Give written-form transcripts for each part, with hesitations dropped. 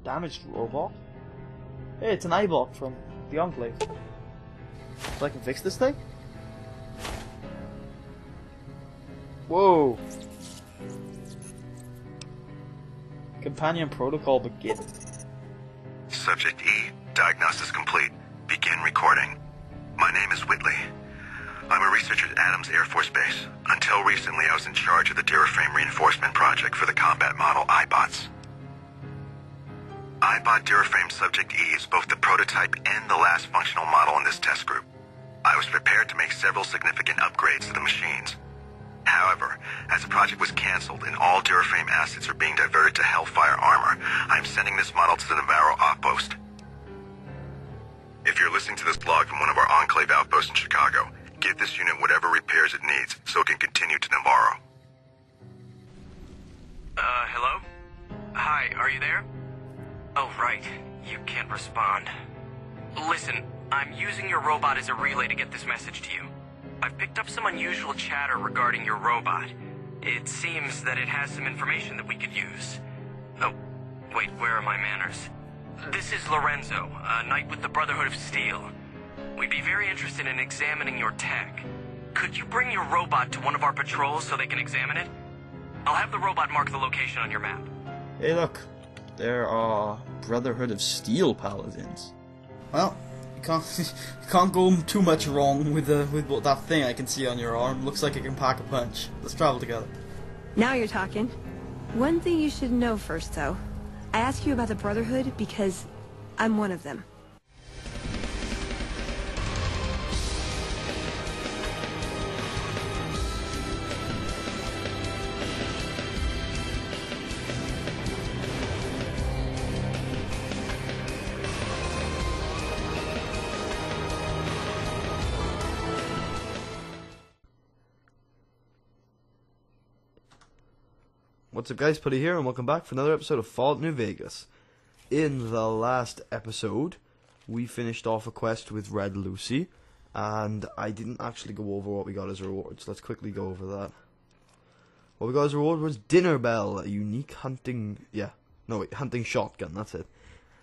Damaged robot? Hey, it's an iBot from the Enclave. So I can fix this thing? Whoa! Companion protocol begin. Subject E, diagnosis complete. Begin recording. My name is Whitley. I'm a researcher at Adams Air Force Base. Until recently, I was in charge of the Duraframe reinforcement project for the combat model iBots. iBot Duraframe Subject E is both the prototype and the last functional model in this test group. I was prepared to make several significant upgrades to the machines. However, as the project was cancelled and all Duraframe assets are being diverted to Hellfire armor, I'm sending this model to the Navarro outpost. If you're listening to this log from one of our Enclave outposts in Chicago, give this unit whatever repairs it needs so it can continue to Navarro. Hello? Hi, are you there? Oh, right. You can't respond. Listen, I'm using your robot as a relay to get this message to you. I've picked up some unusual chatter regarding your robot. It seems that it has some information that we could use. Oh, wait, where are my manners? This is Lorenzo, a knight with the Brotherhood of Steel. We'd be very interested in examining your tech. Could you bring your robot to one of our patrols so they can examine it? I'll have the robot mark the location on your map. Hey look, there are Brotherhood of Steel paladins. Well, you can't go too much wrong with what that thing I can see on your arm. Looks like it can pack a punch. Let's travel together. Now you're talking. One thing you should know first, though. I ask you about the Brotherhood because I'm one of them. What's up guys, Putty here and welcome back for another episode of Fallout New Vegas. In the last episode, we finished off a quest with Red Lucy, and I didn't actually go over what we got as rewards. Let's quickly go over that. What we got as reward was Dinner Bell, a unique hunting shotgun, that's it.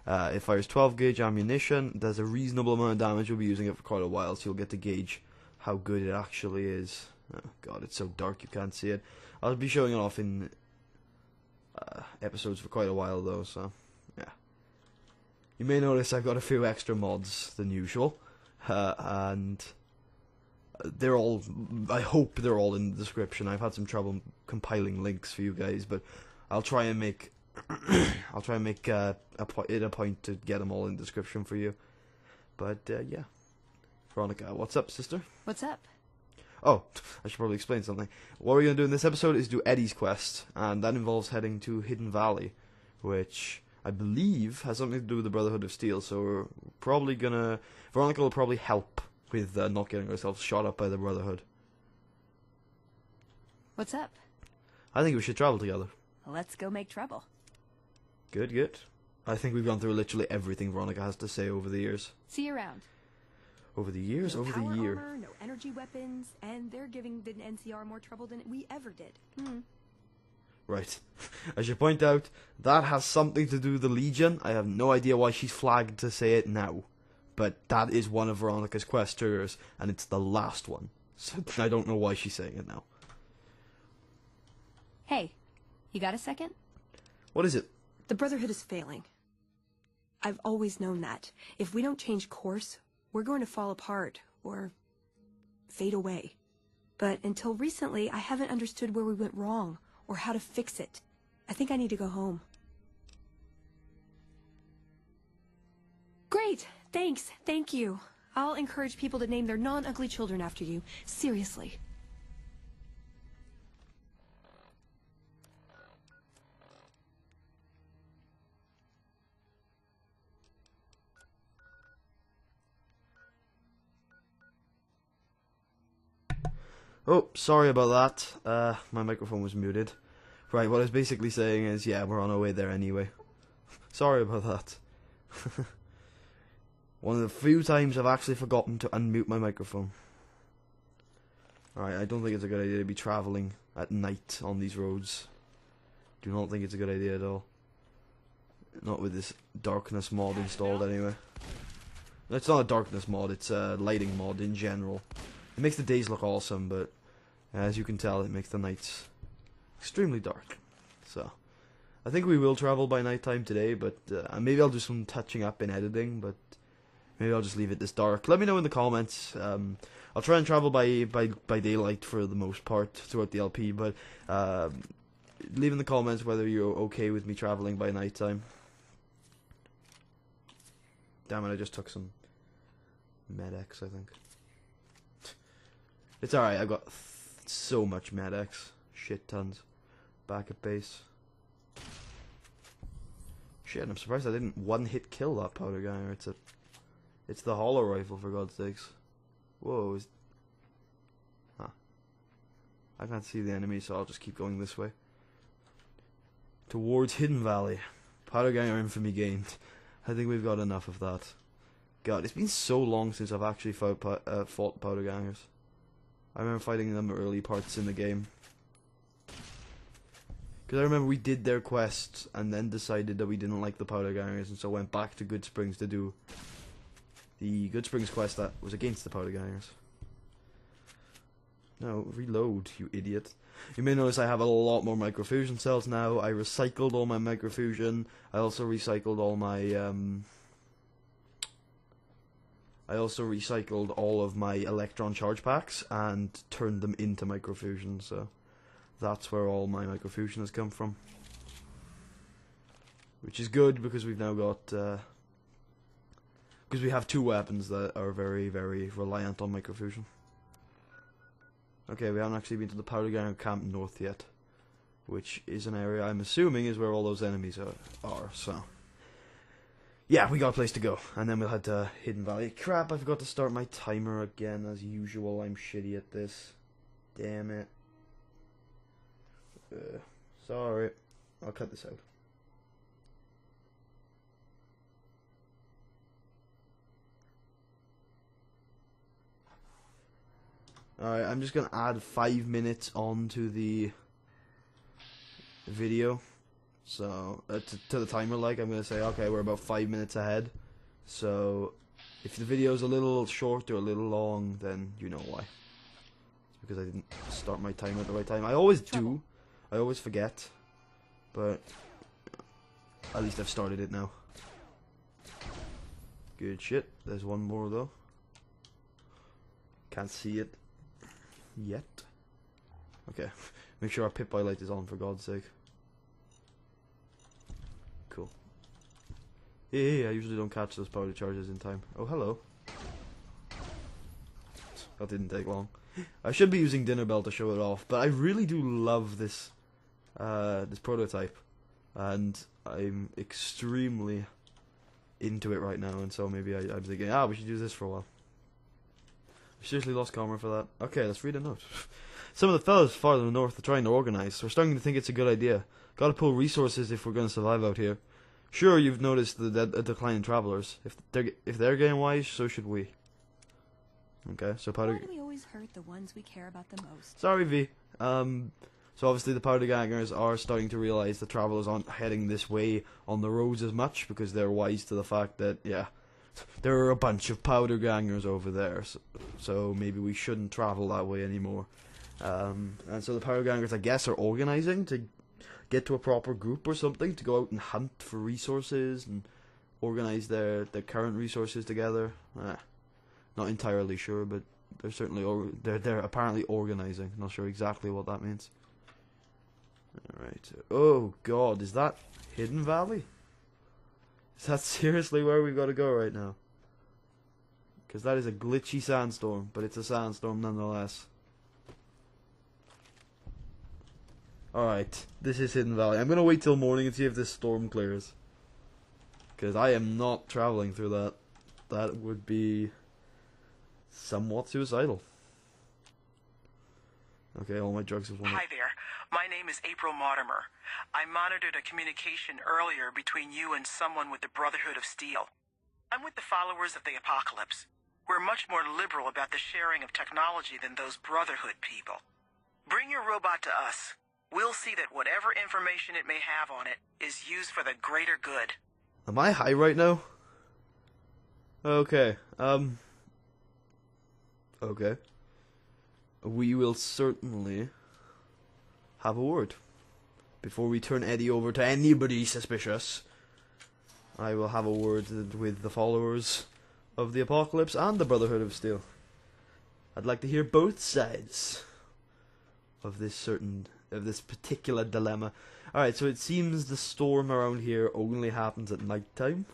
It fires 12 gauge ammunition, does a reasonable amount of damage, you'll be using it for quite a while, so you'll get to gauge how good it actually is. Oh god, it's so dark you can't see it. I'll be showing it off in episodes for quite a while though, so yeah. You may notice I've got a few extra mods than usual, and they're all, I hope they're all in the description. I've had some trouble compiling links for you guys, but I'll try and make it a point to get them all in the description for you. But yeah, Veronica, what's up, sister? What's up? Oh, I should probably explain something. What we're going to do in this episode is do Eddie's quest, and that involves heading to Hidden Valley, which I believe has something to do with the Brotherhood of Steel, so we're probably gonna... Veronica will probably help with not getting ourselves shot up by the Brotherhood. What's up? I think we should travel together. Let's go make trouble. Good, good. I think we've gone through literally everything Veronica has to say over the years. See you around. Over the years? No over power the year. Armor, no energy weapons, and they're giving the NCR more trouble than we ever did. Right. I should point out, that has something to do with the Legion. I have no idea why she's flagged to say it now. But that is one of Veronica's quest triggers, and it's the last one. So I don't know why she's saying it now. Hey, you got a second? What is it? The Brotherhood is failing. I've always known that. If we don't change course, we're going to fall apart, or fade away. But until recently, I haven't understood where we went wrong, or how to fix it. I think I need to go home. Great! Thanks! Thank you! I'll encourage people to name their non-ugly children after you. Seriously. Oh, sorry about that. My microphone was muted. Right, what I was basically saying is, yeah, we're on our way there anyway. Sorry about that. One of the few times I've actually forgotten to unmute my microphone. Alright, I don't think it's a good idea to be travelling at night on these roads. Do not think it's a good idea at all. Not with this darkness mod installed anyway. It's not a darkness mod, it's a lighting mod in general. It makes the days look awesome, but as you can tell, it makes the nights extremely dark. So, I think we will travel by nighttime today, but maybe I'll do some touching up in editing, but maybe I'll just leave it this dark. Let me know in the comments. I'll try and travel by daylight for the most part throughout the LP, but leave in the comments whether you're okay with me traveling by nighttime. Damn it, I just took some Med-X, I think. It's alright, I've got so much Med-X. Shit tons. Back at base. Shit, I'm surprised I didn't one-hit kill that powder ganger. It's the hollow rifle, for God's sakes. Whoa, huh. I can't see the enemy, so I'll just keep going this way. Towards Hidden Valley. Powder ganger infamy gained. I think we've got enough of that. God, it's been so long since I've actually fought powder gangers. I remember fighting them early parts in the game. Because I remember we did their quests and then decided that we didn't like the powder gangers, and so went back to Good Springs to do the Good Springs quest that was against the powder gangers. No, reload, you idiot. You may notice I have a lot more microfusion cells now. I recycled all my microfusion. I also recycled all my all of my electron charge packs and turned them into microfusion, so that's where all my microfusion has come from. Which is good because we've now got because we have two weapons that are very, very reliant on microfusion. Okay, we haven't actually been to the powder ganger camp north yet, which is an area I'm assuming is where all those enemies are, so yeah, we got a place to go, and then we'll head to Hidden Valley. Crap, I forgot to start my timer again, as usual. I'm shitty at this. Damn it. Sorry. I'll cut this out. Alright, I'm just gonna add 5 minutes onto the video. So, to the timer, like, I'm gonna say, okay, we're about 5 minutes ahead. So, if the video's a little short or a little long, then you know why. It's because I didn't start my timer at the right time. I always do. I always forget. But, at least I've started it now. Good shit. There's one more, though. Can't see it yet. Okay. Make sure our pip-boy light is on, for God's sake. Cool. Hey, I usually don't catch those powder charges in time. Oh, hello. That didn't take long. I should be using Dinner Bell to show it off, but I really do love this this prototype, and I'm extremely into it right now, and so maybe I'm thinking, we should use this for a while. I seriously lost camera for that. Okay, let's read a note. Some of the fellas farther north are trying to organize. We're starting to think it's a good idea. Gotta pull resources if we're gonna survive out here. Sure, you've noticed the decline in travelers. If they're getting wise, so should we. Okay, so powder. Why do we always hurt the ones we care about the most? Sorry, V. So obviously the powder gangers are starting to realize the travelers aren't heading this way on the roads as much because they're wise to the fact that, yeah, there are a bunch of powder gangers over there, so maybe we shouldn't travel that way anymore. And so the powder gangers, I guess, are organizing to get to a proper group or something to go out and hunt for resources and organize their current resources together. Not entirely sure, but they're certainly they're apparently organizing. Not sure exactly what that means. Alright. Oh god, is that Hidden Valley? Is that seriously where we've got to go right now? Because that is a glitchy sandstorm, but it's a sandstorm nonetheless. Alright, this is Hidden Valley. I'm going to wait till morning and see if this storm clears. Because I am not traveling through that. That would be somewhat suicidal. Okay, all my drugs have won. Hi there. My name is April Mortimer. I monitored a communication earlier between you and someone with the Brotherhood of Steel. I'm with the followers of the Apocalypse. We're much more liberal about the sharing of technology than those Brotherhood people. Bring your robot to us. We'll see that whatever information it may have on it is used for the greater good. Am I high right now? Okay, okay. We will certainly have a word. Before we turn Eddie over to anybody suspicious, I will have a word with the followers of the Apocalypse and the Brotherhood of Steel. I'd like to hear both sides of this particular dilemma. Alright, so it seems the storm around here only happens at night time.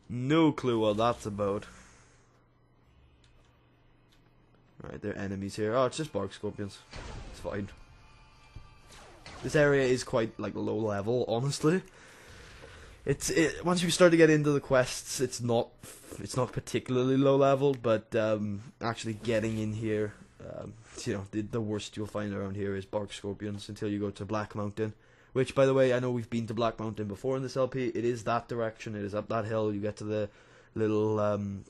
No clue what that's about. Alright, there are enemies here. Oh, it's just bark scorpions. It's fine. This area is quite, like, low level, honestly. Once you start to get into the quests, it's not particularly low level, but actually getting in here, you know, the worst you'll find around here is bark scorpions until you go to Black Mountain. Which, by the way, I know we've been to Black Mountain before in this LP. It is that direction. It is up that hill. You get to the little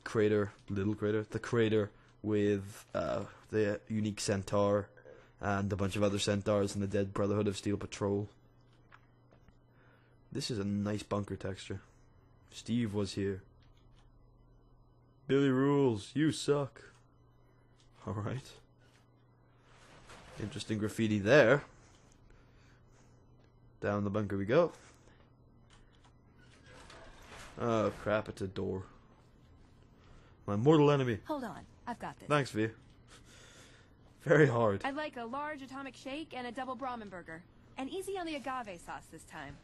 crater, the crater with the unique centaur and a bunch of other centaurs and the dead Brotherhood of Steel patrol. This is a nice bunker texture. Steve was here. Billy rules. You suck. Alright. Interesting graffiti there. Down the bunker we go. Oh crap, it's a door. My mortal enemy. Hold on, I've got this. Thanks, V. Very hard. I'd like a large atomic shake and a double Brahmin burger. And easy on the agave sauce this time.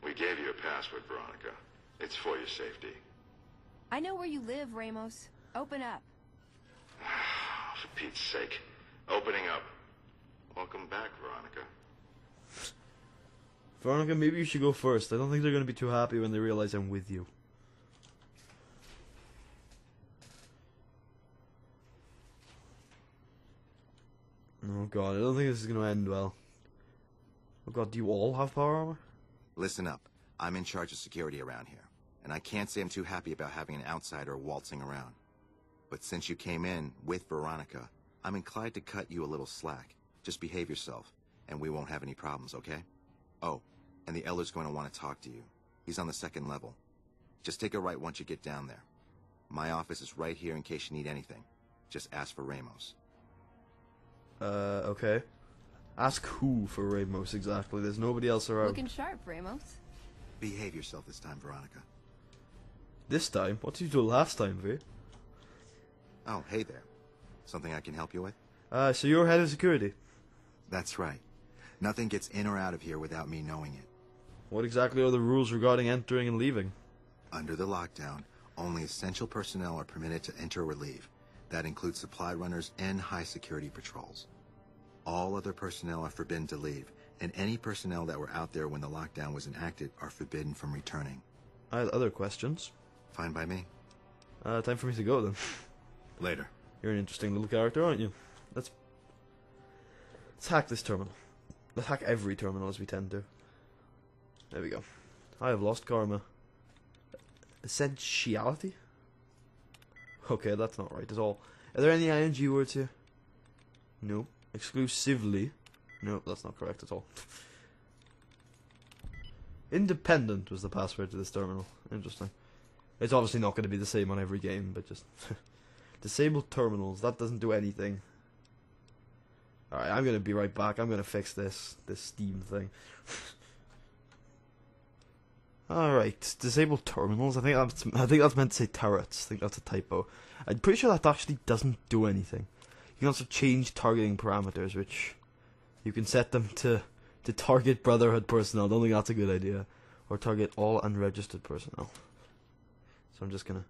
We gave you a password, Veronica. It's for your safety. I know where you live, Ramos. Open up. For Pete's sake. Opening up. Welcome back, Veronica. Veronica, maybe you should go first. I don't think they're going to be too happy when they realize I'm with you. Oh god, I don't think this is going to end well. Oh god, do you all have power armor? Listen up. I'm in charge of security around here, and I can't say I'm too happy about having an outsider waltzing around. But since you came in with Veronica, I'm inclined to cut you a little slack. Just behave yourself, and we won't have any problems, okay? Oh, and the Elder's going to want to talk to you. He's on the 2nd level. Just take a right once you get down there. My office is right here in case you need anything. Just ask for Ramos. Okay. Ask who for Ramos exactly? There's nobody else around. Looking sharp, Ramos. Behave yourself this time, Veronica. This time? What did you do last time, V? Oh, hey there. Something I can help you with? So you're head of security? That's right. Nothing gets in or out of here without me knowing it. What exactly are the rules regarding entering and leaving? Under the lockdown, only essential personnel are permitted to enter or leave. That includes supply runners and high-security patrols. All other personnel are forbidden to leave, and any personnel that were out there when the lockdown was enacted are forbidden from returning. I had other questions. Fine by me. Time for me to go then. Later. You're an interesting little character, aren't you? Let's hack this terminal. Let's hack every terminal as we tend to. There we go. I have lost karma. Essentiality? Okay, that's not right at all. Are there any ing words here? No. Exclusively? No, that's not correct at all. Independent was the password to this terminal. Interesting. It's obviously not going to be the same on every game, but just... Disable terminals. That doesn't do anything. Alright, I'm going to be right back. I'm going to fix this Steam thing. Alright, disable terminals. I think that's meant to say turrets. I think that's a typo. I'm pretty sure that actually doesn't do anything. You can also change targeting parameters, which you can set them to target Brotherhood personnel. I don't think that's a good idea. Or target all unregistered personnel. So I'm just gonna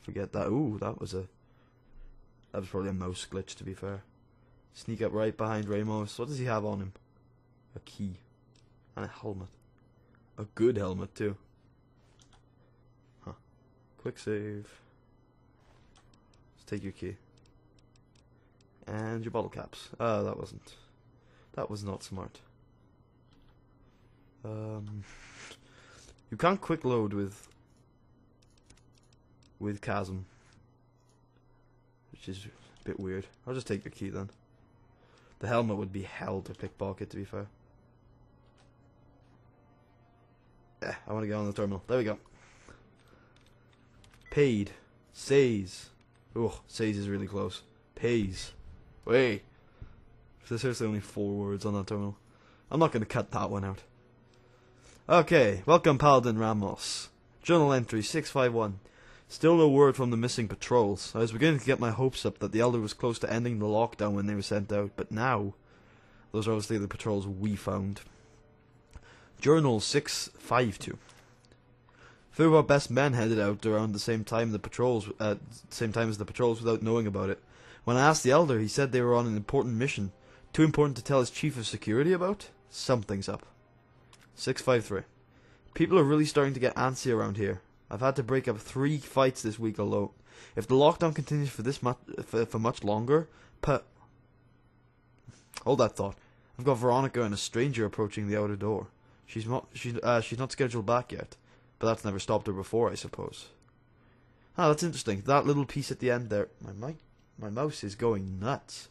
forget that. Ooh, that was probably a mouse glitch, to be fair. Sneak up right behind Ramos. What does he have on him? A key. And a helmet. A good helmet, too. Huh. Quick save. Let's take your key. And your bottle caps. Oh, that was not smart. You can't quick load with Chasm. Which is a bit weird. I'll just take your key then. The helmet would be hell to pickpocket, to be fair. I want to get on the terminal. There we go. Paid. Says. Oh, says is really close. Pays. Wait. There's seriously only 4 words on that terminal. I'm not going to cut that one out. Okay, welcome Paladin Ramos. Journal entry 651. Still no word from the missing patrols. I was beginning to get my hopes up that the Elder was close to ending the lockdown when they were sent out, but now, those are obviously the patrols we found. Journal 652. 3 of our best men headed out around the same time as the patrols without knowing about it. When I asked the Elder, he said they were on an important mission. Too important to tell his chief of security about? Something's up. 653. People are really starting to get antsy around here. I've had to break up 3 fights this week alone. If the lockdown continues for much longer, hold that thought. I've got Veronica and a stranger approaching the outer door. She's not scheduled back yet, but that's never stopped her before, I suppose. Ah, that's interesting. That little piece at the end there. My mouse is going nuts.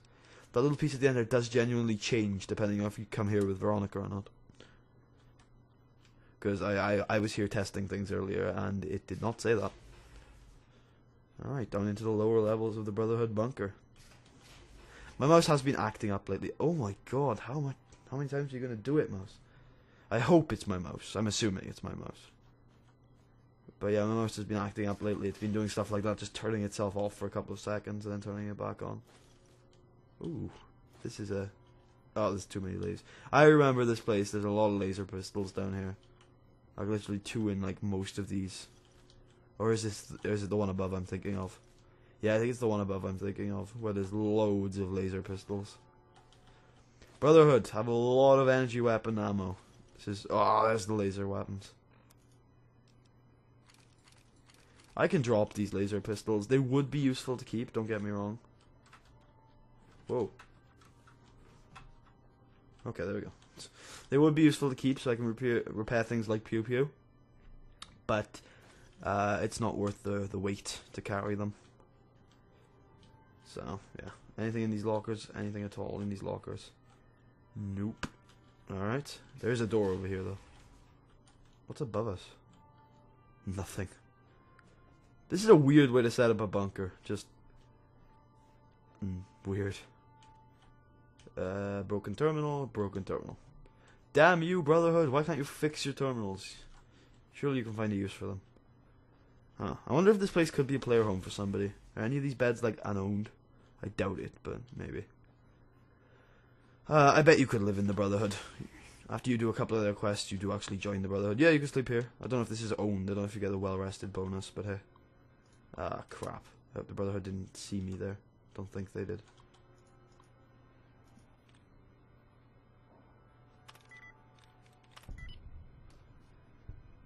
That little piece at the end there does genuinely change depending on if you come here with Veronica or not. Because I was here testing things earlier and it did not say that. Alright, down into the lower levels of the Brotherhood bunker. My mouse has been acting up lately. Oh my god, how many times are you going to do it, mouse? I hope it's my mouse. I'm assuming it's my mouse. But yeah, my mouse has been acting up lately. It's been doing stuff like that, just turning itself off for a couple of seconds and then turning it back on. Ooh, this is a... Oh, there's too many lasers. I remember this place. There's a lot of laser pistols down here. Like literally 2 in like most of these. Or is it the one above I'm thinking of? Yeah, I think it's the one above I'm thinking of, where there's loads of laser pistols. Brotherhood have a lot of energy weapon ammo. This is... Oh, there's the laser weapons. I can drop these laser pistols. They would be useful to keep, don't get me wrong. Whoa. Okay, there we go. They would be useful to keep so I can repair things like Pew Pew. But it's not worth the weight to carry them. So, yeah. Anything in these lockers? Anything at all in these lockers? Nope. Alright. There's a door over here, though. What's above us? Nothing. This is a weird way to set up a bunker. Just... weird. Broken terminal, broken terminal. Damn you, Brotherhood, why can't you fix your terminals? Surely you can find a use for them. Huh. I wonder if this place could be a player home for somebody. Are any of these beds, like, unowned? I doubt it, but maybe. I bet you could live in the Brotherhood. After you do a couple of their quests, you do actually join the Brotherhood. Yeah, you can sleep here. I don't know if this is owned. I don't know if you get a well-rested bonus, but hey. Ah, crap. I hope the Brotherhood didn't see me there. Don't think they did.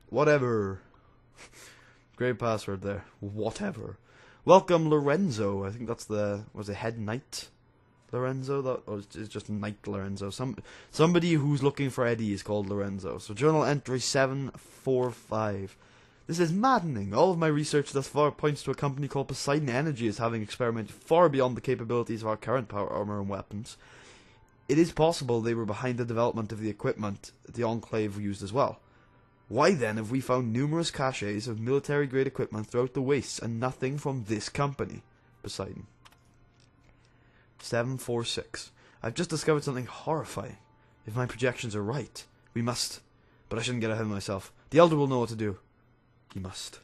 Whatever. Great password there. Whatever. Welcome, Lorenzo. I think that's the... Was it Head Knight Lorenzo? That, or is just Knight Lorenzo? Somebody who's looking for Eddie is called Lorenzo. So journal entry 745. This is maddening. All of my research thus far points to a company called Poseidon Energy as having experimented far beyond the capabilities of our current power armor and weapons. It is possible they were behind the development of the equipment the Enclave used as well. Why then have we found numerous caches of military-grade equipment throughout the wastes and nothing from this company? Poseidon. 746. I've just discovered something horrifying. If my projections are right, we must... But I shouldn't get ahead of myself. The Elder will know what to do. He must.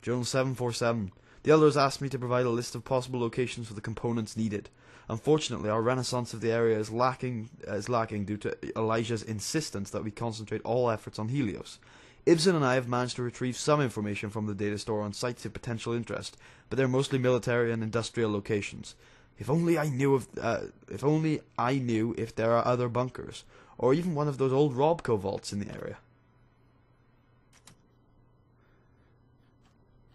Journal 747. The Elder has asked me to provide a list of possible locations for the components needed. Unfortunately, our renaissance of the area is lacking due to Elijah's insistence that we concentrate all efforts on Helios. Ibsen and I have managed to retrieve some information from the data store on sites of potential interest, but they're mostly military and industrial locations. If only I knew if there are other bunkers, or even one of those old Robco vaults in the area.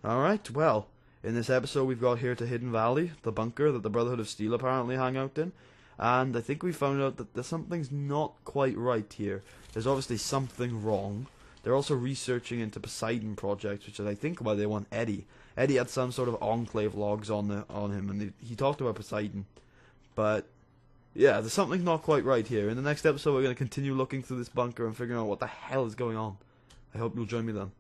Alright, well, in this episode we've got here to Hidden Valley, the bunker that the Brotherhood of Steel apparently hang out in, and I think we found out that something's not quite right here. There's obviously something wrong. They're also researching into Poseidon projects, which is I think why they want Eddie. Eddie had some sort of Enclave logs on him, and he talked about Poseidon, but yeah, there's something not quite right here. In the next episode, we're going to continue looking through this bunker and figuring out what the hell is going on. I hope you'll join me then.